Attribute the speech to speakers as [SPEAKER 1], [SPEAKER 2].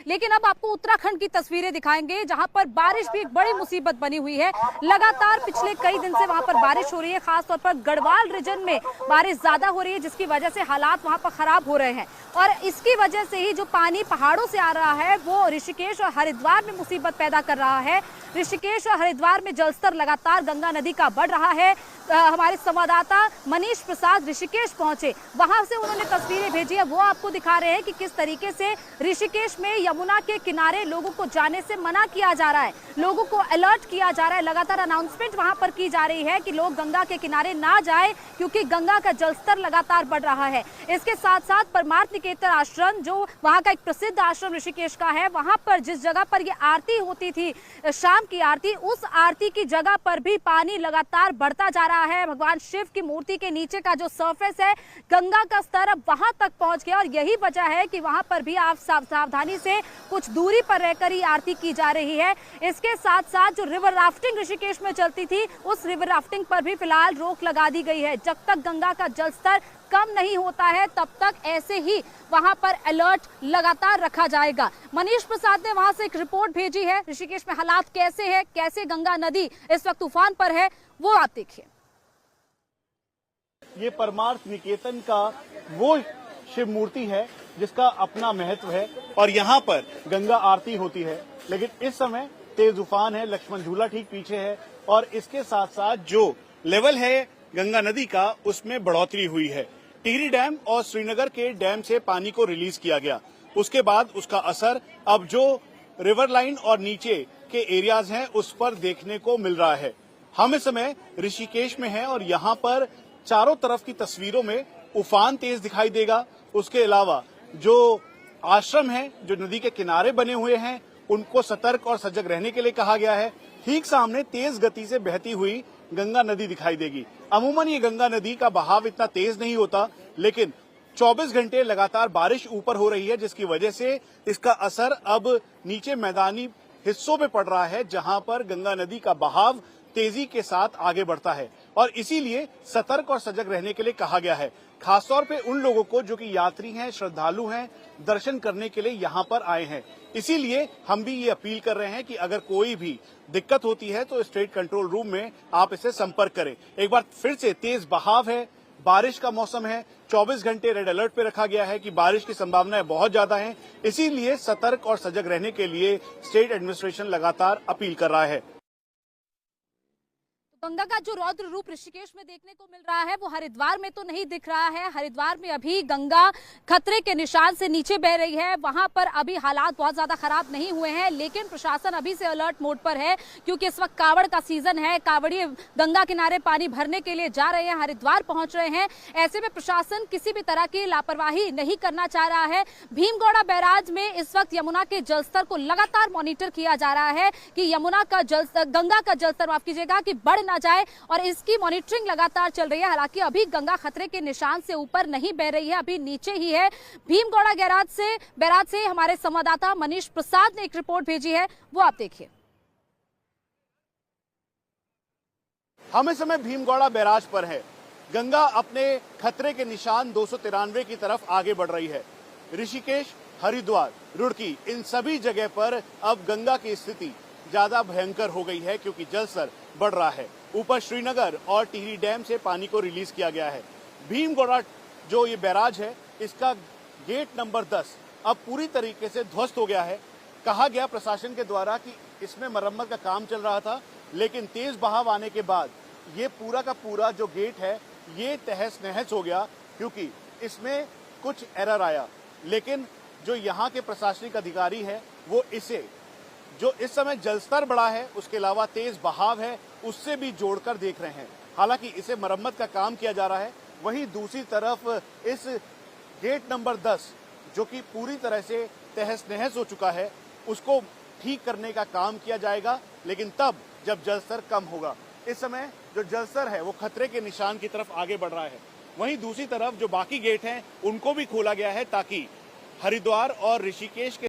[SPEAKER 1] लेकिन अब आपको उत्तराखंड की तस्वीरें दिखाएंगे, जहां पर बारिश भी एक बड़ी मुसीबत बनी हुई है। लगातार पिछले कई दिन से वहां पर बारिश हो रही है, खासतौर पर गढ़वाल रीजन में बारिश ज्यादा हो रही है, जिसकी वजह से हालात वहां पर खराब हो रहे हैं। और इसकी वजह से ही जो पानी पहाड़ों से आ रहा है वो ऋषिकेश और हरिद्वार में मुसीबत पैदा कर रहा है। ऋषिकेश और हरिद्वार में जलस्तर लगातार गंगा नदी का बढ़ रहा है। हमारे संवाददाता मनीष प्रसाद ऋषिकेश पहुंचे, वहां से उन्होंने तस्वीरें भेजी है, वो आपको दिखा रहे हैं कि किस तरीके से ऋषिकेश में यमुना के किनारे लोगों को जाने से मना किया जा रहा है, लोगों को अलर्ट किया जा रहा है। लगातार अनाउंसमेंट वहां पर की जा रही है कि लोग गंगा के किनारे ना जाए, क्योंकि गंगा का जलस्तर लगातार बढ़ रहा है। इसके साथ साथ परमार्थ निकेतन आश्रम, जो वहां का एक प्रसिद्ध आश्रम ऋषिकेश का है, वहां पर जिस जगह पर ये आरती होती थी, शाम की आरती, उस आरती की जगह पर भी पानी लगातार बढ़ता जा रहा है। भगवान शिव की मूर्ति के नीचे का जो सरफेस है, गंगा का स्तर अब वहां तक पहुंच गया और यही वजह है कि वहां पर भी आप सावधानी से कुछ दूरी पर रहकर ही आरती की जा रही है। इसके साथ साथ जो रिवर राफ्टिंग ऋषिकेश में चलती थी, उस रिवर राफ्टिंग पर भी फिलहाल रोक लगा दी गई है। जब तक गंगा का जलस्तर कम नहीं होता है तब तक ऐसे ही वहां पर अलर्ट लगातार रखा जाएगा। मनीष प्रसाद ने वहां से एक रिपोर्ट भेजी है, ऋषिकेश में हालात कैसे हैं, कैसे गंगा नदी इस वक्त तूफान पर है, वो आप देखिए।
[SPEAKER 2] ये परमार्थ निकेतन का वो शिव मूर्ति है जिसका अपना महत्व है और यहाँ पर गंगा आरती होती है, लेकिन इस समय तेज तूफान है, लक्ष्मण झूला ठीक पीछे है और इसके साथ साथ जो लेवल है गंगा नदी का उसमें बढ़ोतरी हुई है। टिहरी डैम और श्रीनगर के डैम से पानी को रिलीज किया गया, उसके बाद उसका असर अब जो रिवर लाइन और नीचे के एरियाज हैं उस पर देखने को मिल रहा है। हम इस समय ऋषिकेश में हैं और यहाँ पर चारों तरफ की तस्वीरों में उफान तेज दिखाई देगा। उसके अलावा जो आश्रम हैं, जो नदी के किनारे बने हुए हैं, उनको सतर्क और सजग रहने के लिए कहा गया है। ठीक सामने तेज गति से बहती हुई गंगा नदी दिखाई देगी। अमूमन ये गंगा नदी का बहाव इतना तेज नहीं होता, लेकिन 24 घंटे लगातार बारिश ऊपर हो रही है, जिसकी वजह से इसका असर अब नीचे मैदानी हिस्सों में पड़ रहा है, जहां पर गंगा नदी का बहाव तेजी के साथ आगे बढ़ता है और इसीलिए सतर्क और सजग रहने के लिए कहा गया है। खासतौर पे उन लोगों को जो कि यात्री हैं, श्रद्धालु हैं, दर्शन करने के लिए यहाँ पर आए हैं। इसीलिए हम भी ये अपील कर रहे हैं कि अगर कोई भी दिक्कत होती है तो स्टेट कंट्रोल रूम में आप इसे संपर्क करें। एक बार फिर से तेज बहाव है, बारिश का मौसम है, 24 घंटे रेड अलर्ट पे रखा गया है कि बारिश की संभावनाएं बहुत ज्यादा हैं। इसीलिए सतर्क और सजग रहने के लिए स्टेट एडमिनिस्ट्रेशन लगातार अपील कर रहा है।
[SPEAKER 1] गंगा का जो रौद्र रूप ऋषिकेश में देखने को मिल रहा है वो हरिद्वार में तो नहीं दिख रहा है। हरिद्वार में अभी गंगा खतरे के निशान से नीचे बह रही है, वहां पर अभी हालात बहुत ज्यादा खराब नहीं हुए हैं, लेकिन प्रशासन अभी से अलर्ट मोड पर है, क्योंकि इस वक्त कावड़ का सीजन है। कावड़िए गंगा किनारे पानी भरने के लिए जा रहे हैं, हरिद्वार पहुंच रहे हैं। ऐसे में प्रशासन किसी भी तरह की लापरवाही नहीं करना चाह रहा है। भीमगौड़ा बैराज में इस वक्त यमुना के जलस्तर को लगातार मॉनिटर किया जा रहा है कि यमुना का जलस्तर, गंगा का जलस्तर माफ कीजिएगा, कि बढ़ जाए, और इसकी मॉनिटरिंग लगातार चल रही है। हालांकि अभी गंगा खतरे के निशान से ऊपर नहीं बह रही है, अभी नीचे ही है। भीमगौड़ा बैराज से हमारे संवाददाता मनीष प्रसाद ने एक रिपोर्ट भेजी है, वो आप देखिए।
[SPEAKER 2] हम इस समय भीमगौड़ा बैराज पर है। गंगा अपने खतरे के निशान 293 की तरफ आगे बढ़ रही है। ऋषिकेश, हरिद्वार, रुड़की, इन सभी जगह पर अब गंगा की स्थिति ज्यादा भयंकर हो गई है, क्योंकि जलस्तर बढ़ रहा है। ऊपर श्रीनगर और टिहरी डैम से पानी को रिलीज किया गया है। भीमगौड़ा जो ये बैराज है, इसका गेट नंबर 10 अब पूरी तरीके से ध्वस्त हो गया है। कहा गया प्रशासन के द्वारा कि इसमें मरम्मत का काम चल रहा था, लेकिन तेज बहाव आने के बाद ये पूरा का पूरा जो गेट है ये तहस नहस हो गया, क्योंकि इसमें कुछ एरर आया। लेकिन जो यहाँ के प्रशासनिक अधिकारी है वो इसे, जो इस समय जलस्तर बढ़ा है, उसके अलावा तेज बहाव है, उससे भी जोड़कर देख रहे हैं। हालांकि इसे मरम्मत का काम किया जा रहा है। वहीं दूसरी तरफ इस गेट नंबर 10 जो कि पूरी तरह से तहस नहस हो चुका है, उसको ठीक करने का काम किया जाएगा, लेकिन तब जब जलस्तर कम होगा। इस समय जो जलस्तर है वो खतरे के निशान की तरफ आगे बढ़ रहा है। वहीं दूसरी तरफ जो बाकी गेट हैं उनको भी खोला गया है, ताकि हरिद्वार और ऋषिकेश के